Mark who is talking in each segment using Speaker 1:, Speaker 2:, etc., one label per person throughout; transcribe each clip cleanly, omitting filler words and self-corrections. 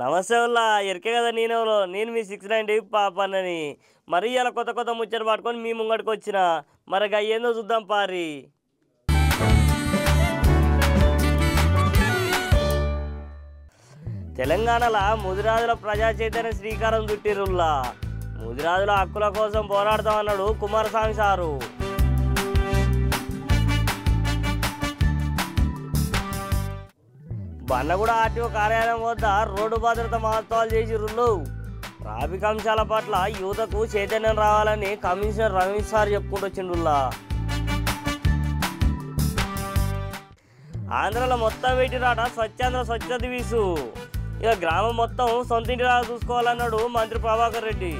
Speaker 1: నమస్తే ఉల్లా ఎరికే కదా నేను మీ 690 పాపన్నని మరి ఇలా కొత్త కొత్త ముచ్చట పట్టుకొని మీ ముంగడికి వచ్చిన మరి ఏందో చూద్దాం పారి. తెలంగాణలో ముదిరాజుల ప్రజా చైతన్య శ్రీకారం చుట్టిరుల్లా. ముదిరాజుల హక్కుల కోసం పోరాడతామన్నాడు కుమారస్వామి సారు. బండ్లగూడ ఆర్టీఓ కార్యాలయం వద్ద రోడ్డు భద్రత మహోత్సవాలు చేసిర్రు. ట్రాఫిక్ అంశాల పట్ల యువతకు చైతన్యం రావాలని కమిషనర్ రమేష్ సార్ చెప్పుకుంటూ వచ్చిండుల్లా. ఆంధ్రలో మొత్తం పెట్టిరాట స్వచ్ఛాంధ్ర స్వచ్ఛత వీసు. ఇక గ్రామం మొత్తం సొంతింటిలా చూసుకోవాలన్నాడు మంత్రి ప్రభాకర్ రెడ్డి.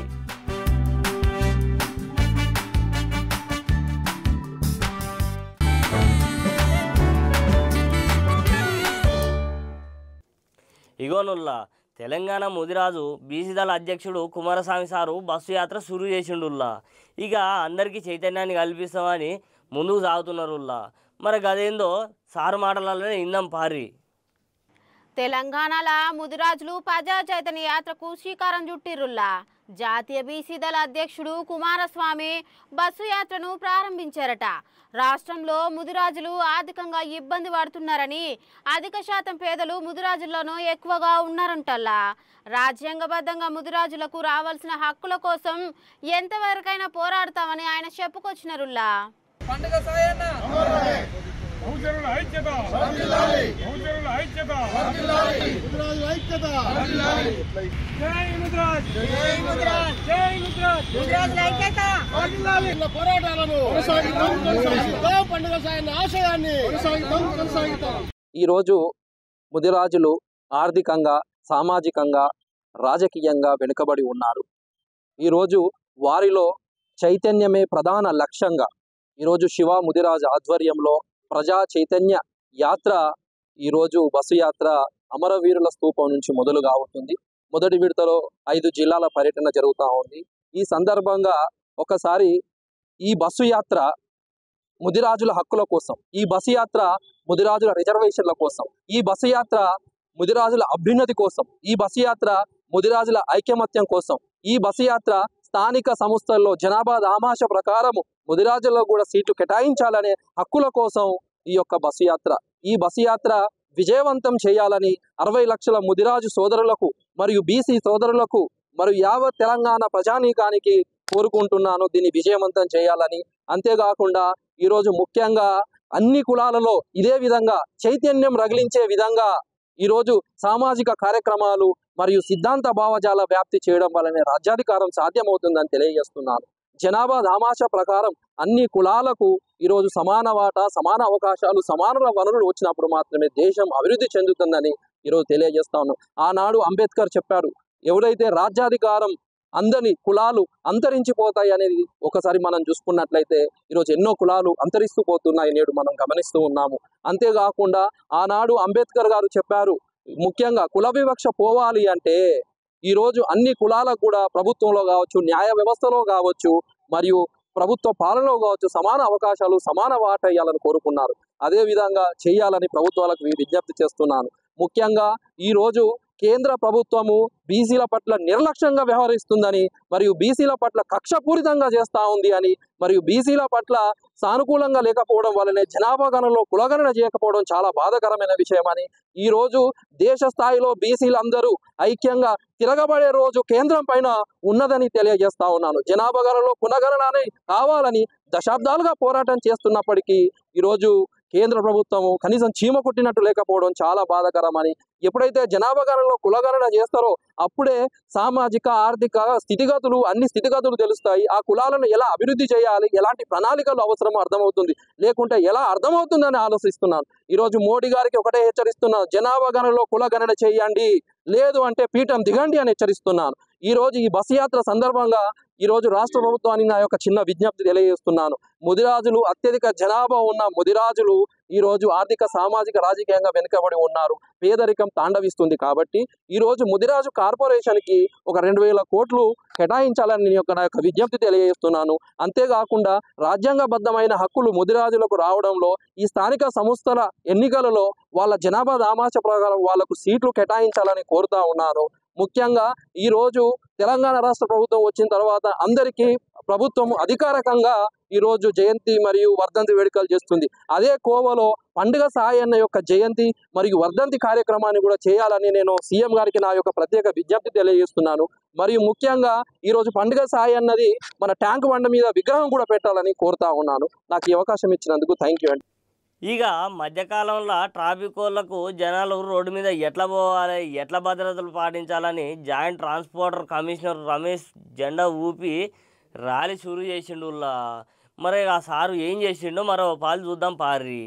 Speaker 1: ఇగోనుల్లా తెలంగాణ ముదిరాజు బీసీదళ అధ్యక్షుడు కుమారస్వామి సారు బస్సు యాత్ర సురు చేసిండుల్లా. ఇక అందరికీ చైతన్యాన్ని కల్పిస్తామని ముందుకు సాగుతున్నారుల్లా. మరి గదేందో సారు మాటలనే ఇందాం పారి.
Speaker 2: తెలంగాణలో ముదిరాజులు ప్రజా చైతన్య యాత్రకు శ్రీకారం చుట్టిరుల్లా. జాతీయ బీసీదళ అధ్యక్షుడు కుమారస్వామి బస్సు యాత్రను ప్రారంభించారట. రాష్ట్రంలో ముదిరాజులు ఆర్థికంగా ఇబ్బంది పడుతున్నారని, అధిక శాతం పేదలు ముదిరాజుల్లోనూ ఎక్కువగా ఉన్నారంటల్లా. రాజ్యాంగబద్ధంగా ముదిరాజులకు రావాల్సిన హక్కుల కోసం ఎంతవరకైనా పోరాడతామని ఆయన చెప్పుకొచ్చినారుల్లా.
Speaker 3: ఈరోజు ముదిరాజులు ఆర్థికంగా, సామాజికంగా, రాజకీయంగా వెనుకబడి ఉన్నారు. ఈరోజు వారిలో చైతన్యమే ప్రధాన లక్ష్యంగా ఈరోజు శివ ముదిరాజు ఆధ్వర్యంలో ప్రజా చైతన్య యాత్ర ఈరోజు బస్సు యాత్ర అమరవీరుల స్తూపం నుంచి మొదలుగా అవుతుంది. మొదటి విడతలో 5 జిల్లాల పర్యటన జరుగుతూ ఉంది. ఈ సందర్భంగా ఒకసారి ఈ బస్సు యాత్ర ముదిరాజుల హక్కుల కోసం, ఈ బస్సు యాత్ర ముదిరాజుల రిజర్వేషన్ల కోసం, ఈ బస్సు యాత్ర ముదిరాజుల అభ్యున్నతి కోసం, ఈ బస్సు యాత్ర ముదిరాజుల ఐకమత్యం కోసం, ఈ బస్సు యాత్ర స్థానిక సంస్థల్లో జనాభా దామాష ప్రకారము ముదిరాజుల్లో కూడా సీట్లు కేటాయించాలనే హక్కుల కోసం ఈ యొక్క బస్సు యాత్ర. ఈ బస్సు యాత్ర విజయవంతం చేయాలని 60 లక్షల ముదిరాజు సోదరులకు మరియు బీసీ సోదరులకు మరియు యావత్ తెలంగాణ ప్రజానీకానికి కోరుకుంటున్నాను, దీన్ని విజయవంతం చేయాలని. అంతేకాకుండా ఈరోజు ముఖ్యంగా అన్ని కులాలలో ఇదే విధంగా చైతన్యం రగిలించే విధంగా ఈరోజు సామాజిక కార్యక్రమాలు మరియు సిద్ధాంత భావజాల వ్యాప్తి చేయడం వల్లనే రాజ్యాధికారం సాధ్యమవుతుందని తెలియజేస్తున్నాను. జనాభా దామాష ప్రకారం అన్ని కులాలకు ఈరోజు సమాన వాటా, సమాన అవకాశాలు, సమాన వనరులు వచ్చినప్పుడు మాత్రమే దేశం అభివృద్ధి చెందుతుందని ఈరోజు తెలియజేస్తా ఉన్నాం. ఆనాడు అంబేద్కర్ చెప్పారు, ఎవరైతే రాజ్యాధికారం అందని కులాలు అంతరించిపోతాయి అనేది ఒకసారి మనం చూసుకున్నట్లయితే ఈరోజు ఎన్నో కులాలు అంతరిస్తూ పోతున్నాయి నేడు మనం గమనిస్తూ ఉన్నాము. అంతేకాకుండా ఆనాడు అంబేద్కర్ గారు చెప్పారు, ముఖ్యంగా కుల వివక్ష పోవాలి అంటే ఈరోజు అన్ని కులాలకు కూడా ప్రభుత్వంలో కావచ్చు, న్యాయ వ్యవస్థలో కావచ్చు, మరియు ప్రభుత్వ పాలనలో కావచ్చు సమాన అవకాశాలు, సమాన వాటా ఇవ్వాలని కోరుకున్నారు. అదే విధంగా చేయాలని ప్రభుత్వాలకు విజ్ఞప్తి చేస్తున్నాను. ముఖ్యంగా ఈరోజు కేంద్ర ప్రభుత్వము బీసీల పట్ల నిర్లక్ష్యంగా వ్యవహరిస్తుందని, మరియు బీసీల పట్ల కక్షపూరితంగా చేస్తూ ఉంది అని, మరియు బీసీల పట్ల సానుకూలంగా లేకపోవడం వల్లనే జనాభా గణనలో కులగణన చేయకపోవడం చాలా బాధాకరమైన విషయమని, ఈరోజు దేశ స్థాయిలో బీసీలందరూ ఐక్యంగా తిరగబడే రోజు కేంద్రం పైన ఉన్నదని తెలియజేస్తా ఉన్నాను. జనాభా గణనలో కులగణన కావాలని దశాబ్దాలుగా పోరాటం చేస్తున్నప్పటికీ ఈరోజు కేంద్ర ప్రభుత్వము కనీసం చీమ కుట్టినట్టు లేకపోవడం చాలా బాధాకరమని. ఎప్పుడైతే జనాభా గణనలో కులగణన చేస్తారో అప్పుడే సామాజిక, ఆర్థిక స్థితిగతులు, అన్ని స్థితిగతులు తెలుస్తాయి. ఆ కులాలను ఎలా అభివృద్ధి చేయాలి, ఎలాంటి ప్రణాళికలు అవసరమో అర్థమవుతుంది. లేకుంటే ఎలా అర్థమవుతుందని ఆలోచిస్తున్నాను. ఈరోజు మోడీ గారికి ఒకటే హెచ్చరిస్తున్నాను, జనాభా గణనలో కులగణన చేయండి, లేదు అంటే పీఠం దిగండి అని హెచ్చరిస్తున్నాను. ఈరోజు ఈ బస్సు యాత్ర సందర్భంగా ఈరోజు రాష్ట్ర ప్రభుత్వానికి నా యొక్క చిన్న విజ్ఞప్తి తెలియజేస్తున్నాను. ముదిరాజులు అత్యధిక జనాభా ఉన్న ముదిరాజులు ఈరోజు ఆర్థిక సామాజిక రాజకీయంగా వెనుకబడి ఉన్నారు. పేదరికం తాండవిస్తుంది. కాబట్టి ఈరోజు ముదిరాజు కార్పొరేషన్కి ఒక 2,000 కోట్లు కేటాయించాలని నా యొక్క విజ్ఞప్తి తెలియజేస్తున్నాను. అంతేకాకుండా రాజ్యాంగబద్ధమైన హక్కులు ముదిరాజులకు రావడంలో ఈ స్థానిక సంస్థల ఎన్నికలలో వాళ్ళ జనాభా దామాష ప్రకారం వాళ్లకు సీట్లు కేటాయించాలని కోరుతా ఉన్నాను. ముఖ్యంగా ఈరోజు తెలంగాణ రాష్ట్ర ప్రభుత్వం వచ్చిన తర్వాత అందరికీ ప్రభుత్వం అధికారికంగా ఈరోజు జయంతి మరియు వర్ధంతి వేడుకలు చేస్తుంది. అదే కోవలో పండుగ సాయన్న యొక్క జయంతి మరియు వర్ధంతి కార్యక్రమాన్ని కూడా చేయాలని నేను సీఎం గారికి నా యొక్క ప్రత్యేక విజ్ఞప్తి తెలియజేస్తున్నాను. మరియు ముఖ్యంగా ఈరోజు పండుగ సాయన్నది మన ట్యాంక్ బండ మీద విగ్రహం కూడా పెట్టాలని కోరుతా ఉన్నాను. నాకు ఈ అవకాశం ఇచ్చినందుకు థ్యాంక్ యూ అండి.
Speaker 1: ఇక మధ్యకాలంలో ట్రాఫిక్ వాళ్ళకు జనాలు రోడ్డు మీద ఎట్లా పోవాలి, ఎట్లా భద్రతలు పాటించాలని జాయింట్ ట్రాన్స్పోర్టర్ కమిషనర్ రమేష్ జెండా ఊపి ర్యాలీ షురూ చేసిండు. మరి ఆ సారు ఏం చేసిండో మరో పాలు చూద్దాం పారి.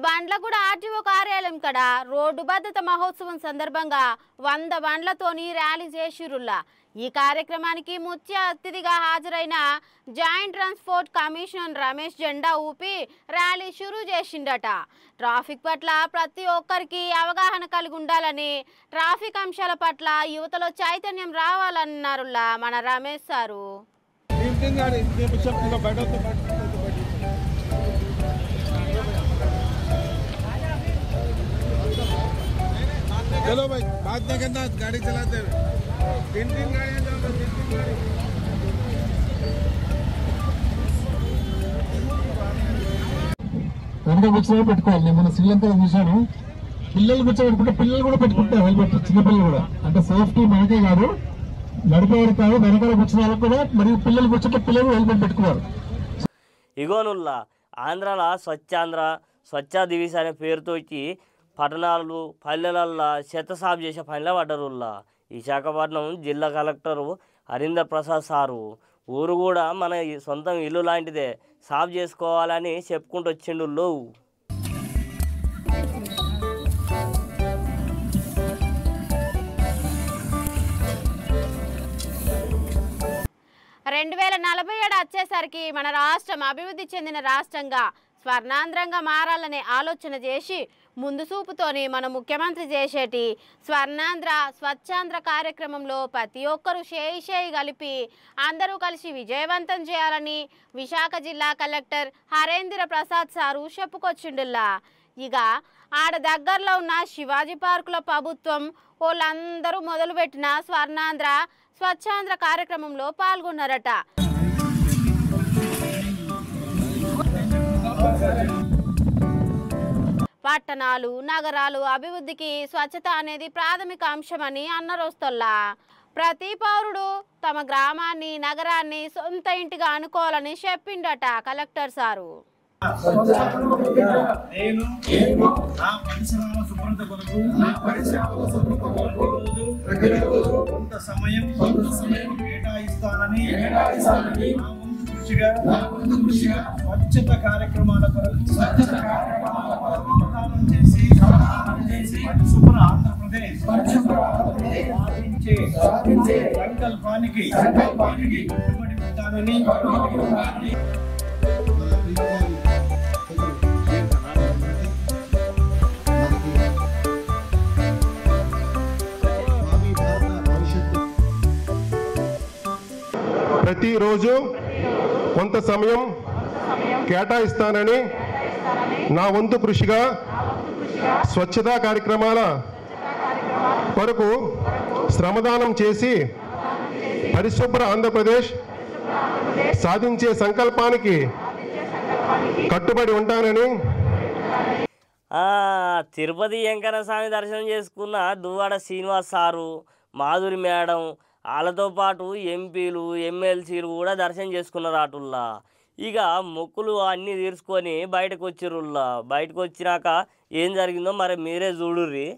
Speaker 2: బండ్లగూడ ఆర్టీఓ కార్యాలయం కడ రోడ్డు భద్రత మహోత్సవం సందర్భంగా 100 బండ్లతోని ర్యాలీ చేసిరుల్లా. ఈ కార్యక్రమానికి ముఖ్య అతిథిగా హాజరైన జాయింట్ ట్రాన్స్పోర్ట్ కమిషనర్ రమేష్ జెండా ఊపి ర్యాలీ షురూ చేసిండట. ట్రాఫిక్ పట్ల ప్రతి ఒక్కరికి అవగాహన కలిగి ఉండాలని, ట్రాఫిక్ అంశాల పట్ల యువతలో చైతన్యం రావాలన్నారులా మన రమేష్ సారు.
Speaker 4: चलो भाई बात नहीं करना, गाड़ी चलाते हुए 3 गाड़ियां
Speaker 5: వెనక కూర్చొని పెట్టుకోవాలి. నేను మన శ్రీలంకలో చూశాను, పిల్లలు కూర్చోబెట్టుకుంటే పిల్లలు కూడా పెట్టుకుంటారు హెల్మెట్, చిన్నపిల్లలు కూడా. అంటే సేఫ్టీ మనకే కాదు, నడిపేవారు కాదు, వెనకాల కూర్చున్న వాళ్ళకి కూడా. మరియు పిల్లలు కూర్చుంటే పిల్లలు హెల్మెట్ పెట్టుకున్నారు.
Speaker 1: ఇగోనుల్లా ఆంధ్రాలో స్వచ్ఛ దివిస్ అనే పేరుతో పట్టణాలు పల్లెలల్లో చెత్త సాఫ్ చేసే పనిలో పడ్డరుల్లా. విశాఖపట్నం జిల్లా కలెక్టరు హరీందర్ ప్రసాద్ సారు ఊరు కూడా మన సొంతం ఇల్లు లాంటిదే, సాఫ్ చేసుకోవాలని చెప్పుకుంటూ వచ్చిండు.
Speaker 2: 2047 వచ్చేసరికి మన రాష్ట్రం అభివృద్ధి చెందిన రాష్ట్రంగా స్వర్ణాంధ్రంగా మారాలనే ఆలోచన చేసి ముందు చూపుతోని మన ముఖ్యమంత్రి చేసేటి స్వర్ణాంధ్ర స్వచ్ఛాంధ్ర కార్యక్రమంలో ప్రతి ఒక్కరూ చేయి కలిపి అందరూ కలిసి విజయవంతం చేయాలని విశాఖ జిల్లా కలెక్టర్ హరేంద్ర ప్రసాద్ సారు చెప్పుకొచ్చిండుల్లా. ఇక ఆడ దగ్గరలో ఉన్న శివాజీ పార్కుల ప్రభుత్వం వాళ్ళందరూ మొదలుపెట్టిన స్వర్ణాంధ్ర స్వచ్ఛాంధ్ర కార్యక్రమంలో పాల్గొన్నారట. పట్టణాలు నగరాలు అభివృద్ధికి స్వచ్ఛత అనేది ప్రాథమిక అంశమని అన్నరోస్తోల్లా. ప్రతి పౌరుడు తమ గ్రామాన్ని నగరాన్ని సొంత ఇంటిగా అనుకోవాలని చెప్పిండట కలెక్టర్ సారు.
Speaker 6: నేను నా పరిసరాల శుభ్రత కొరకు కొంత సమయం కేటాయిస్తానని కృషిగా స్వచ్ఛత కార్యక్రమాల కొరకు చేసి పరిశుభ్ర ఆంధ్రప్రదేశ్ సాధించే సంకల్పానికి కట్టుబడి ఉంటానని
Speaker 7: ప్రతిరోజు కొంత సమయం కేటాయిస్తానని నా వంతు కృషిగా స్వచ్ఛతా కార్యక్రమాల కొరకు శ్రమదానం చేసి పరిశుభ్ర ఆంధ్రప్రదేశ్ సాధించే సంకల్పానికి కట్టుబడి ఉంటానని.
Speaker 1: తిరుపతి వెంకన్న స్వామి దర్శనం చేసుకున్న దువ్వాడ శ్రీనివాస్ సారు, మాధురి మేడం, వాళ్ళతో పాటు ఎంపీలు ఎమ్మెల్సీలు కూడా దర్శనం చేసుకున్నారు అటుల్లా. ఇక మొక్కులు అన్నీ తీర్చుకొని బయటకు వచ్చిర్రుల్లా. బయటకు వచ్చినాక ఏం జరిగిందో మరి మీరే చూడుర్రి.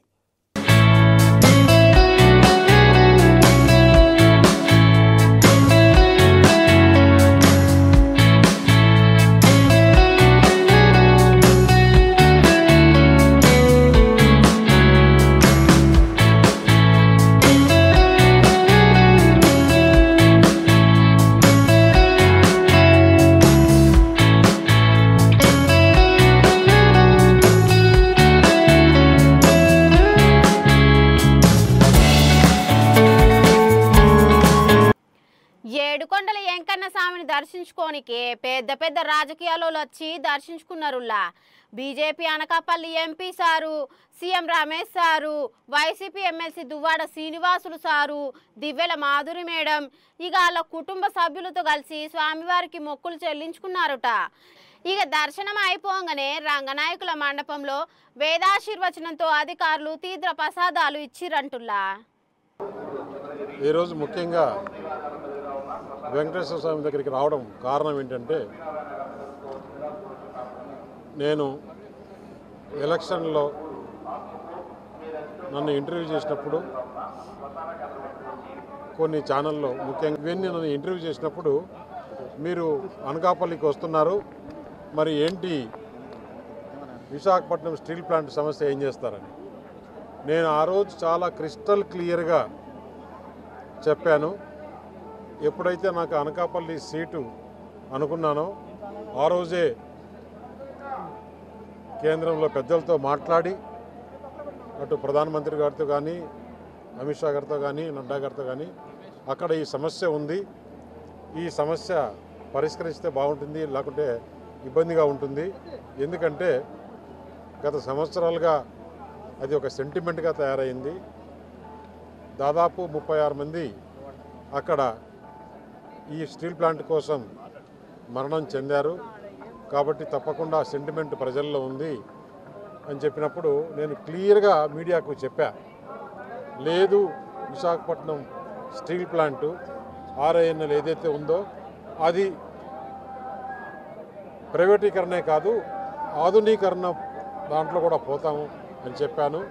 Speaker 2: ఏడుకొండల వెంకన్న స్వామిని దర్శించుకోనికే పెద్ద పెద్ద రాజకీయాలు వచ్చి దర్శించుకున్నారులా. BJP Anakapalli MP sir, CM Ramesh sir, YCP MLC Duvvada Srinivasulu sir, Divvela Madhuri madam ఇక వాళ్ళ కుటుంబ సభ్యులతో కలిసి స్వామివారికి మొక్కులు చెల్లించుకున్నారుట. ఇక దర్శనం అయిపోగానే రంగనాయకుల మండపంలో వేదాశీర్వచనంతో అధికారులు తీర్థ ప్రసాదాలు ఇచ్చిరంటుల్లా.
Speaker 8: ఈరోజు ముఖ్యంగా వెంకటేశ్వర స్వామి దగ్గరికి రావడం కారణం ఏంటంటే, నేను ఎలక్షన్లో నన్ను ఇంటర్వ్యూ చేసినప్పుడు కొన్ని ఛానల్లో ముఖ్యంగా ఇవన్నీ నన్ను ఇంటర్వ్యూ చేసినప్పుడు మీరు అనకాపల్లికి వస్తున్నారు, మరి ఏంటి విశాఖపట్నం స్టీల్ ప్లాంట్ సమస్య ఏం చేస్తారని నేను ఆ రోజు చాలా క్రిస్టల్ క్లియర్గా చెప్పాను. ఎప్పుడైతే నాకు అనకాపల్లి సీటు అనుకున్నానో ఆ రోజే కేంద్రంలో పెద్దలతో మాట్లాడి అటు ప్రధానమంత్రి గారితో కానీ, అమిత్ షా గారితో కానీ, నడ్డా గారితో కానీ అక్కడ ఈ సమస్య ఉంది, ఈ సమస్య పరిష్కరిస్తే బాగుంటుంది, లేకుంటే ఇబ్బందిగా ఉంటుంది. ఎందుకంటే గత సంవత్సరాలుగా అది ఒక సెంటిమెంట్గా తయారైంది. దాదాపు 36 మంది అక్కడ ఈ స్టీల్ ప్లాంట్ కోసం మరణం చెందారు. కాబట్టి తప్పకుండా సెంటిమెంట్ ప్రజల్లో ఉంది అని చెప్పినప్పుడు నేను క్లియర్గా మీడియాకు చెప్పా, లేదు విశాఖపట్నం స్టీల్ ప్లాంటు ఆర్ఐఎన్ఎల్ ఏదైతే ఉందో అది ప్రైవేటీకరణే కాదు ఆధునీకరణ దాంట్లో కూడా పోతాము అని చెప్పాను.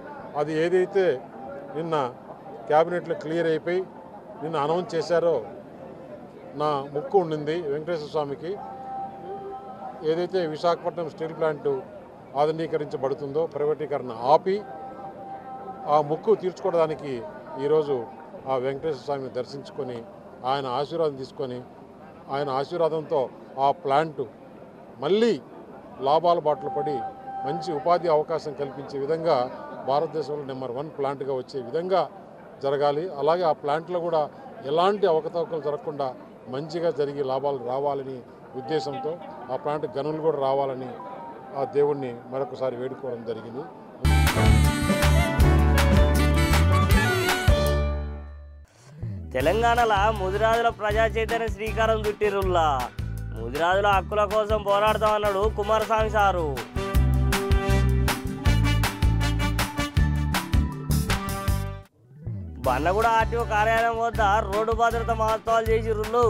Speaker 8: అది ఏదైతే నిన్న క్యాబినెట్లో క్లియర్ అయిపోయి నిన్న అనౌన్స్ చేశారో నా ముక్కు ఉండింది వెంకటేశ్వర స్వామికి. ఏదైతే విశాఖపట్నం స్టీల్ ప్లాంటు ఆధునీకరించబడుతుందో ప్రైవేటీకరణ ఆపి ఆ ముక్కు తీర్చుకోవడానికి ఈరోజు ఆ వెంకటేశ్వర స్వామిని దర్శించుకొని ఆయన ఆశీర్వాదం తీసుకొని ఆయన ఆశీర్వాదంతో ఆ ప్లాంటు మళ్ళీ లాభాల బాటలు పడి మంచి ఉపాధి అవకాశం కల్పించే విధంగా భారతదేశంలో నెంబర్ 1 ప్లాంట్గా వచ్చే విధంగా జరగాలి. అలాగే ఆ ప్లాంట్లో కూడా ఎలాంటి అవకతవకలు జరగకుండా మంచిగా జరిగి లాభాలు రావాలని ఉద్దేశంతో ఆ ప్లాంట్ గనులు కూడా రావాలని ఆ దేవుణ్ణి మరొకసారి వేడుకోవడం జరిగింది.
Speaker 1: తెలంగాణలో ముదిరాజుల ప్రజా చైతన్య శ్రీకారం చుట్టిరుల్లా. ముదిరాజుల హక్కుల కోసం పోరాడతామన్నాడు కుమారస్వామి సారు. బండగూడ ఆర్టీఓ కార్యాలయం వద్ద రోడ్డు భద్రత మహోత్సవాలు చేసిరుళ్ళు.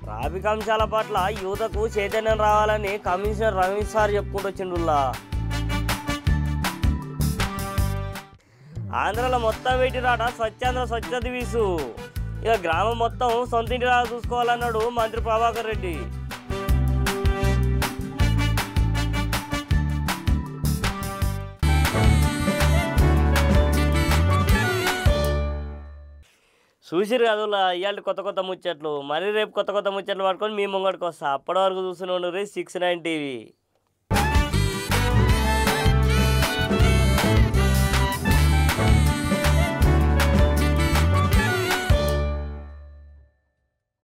Speaker 1: ట్రాఫిక్ అంశాల పట్ల యువతకు చైతన్యం రావాలని కమిషనర్ రమేష్ సార్ చెప్పుకుంటూ వచ్చిండుల్లా. ఆంధ్రలో మొత్తం పెట్టిరాట స్వచ్ఛాంధ్ర స్వచ్ఛ దివీసు. ఇక గ్రామం మొత్తం సొంత ఇంటిలా చూసుకోవాలన్నాడు మంత్రి ప్రభాకర్ రెడ్డి. చూసిరు కదులా ఇవాళ కొత్త కొత్త ముచ్చట్లు. మరీ రేపు కొత్త కొత్త ముచ్చట్లు పట్టుకొని మీ ముంగడికి వస్తా. అప్పటి వరకు చూస్తూనే ఉండరు 69 టీవీ.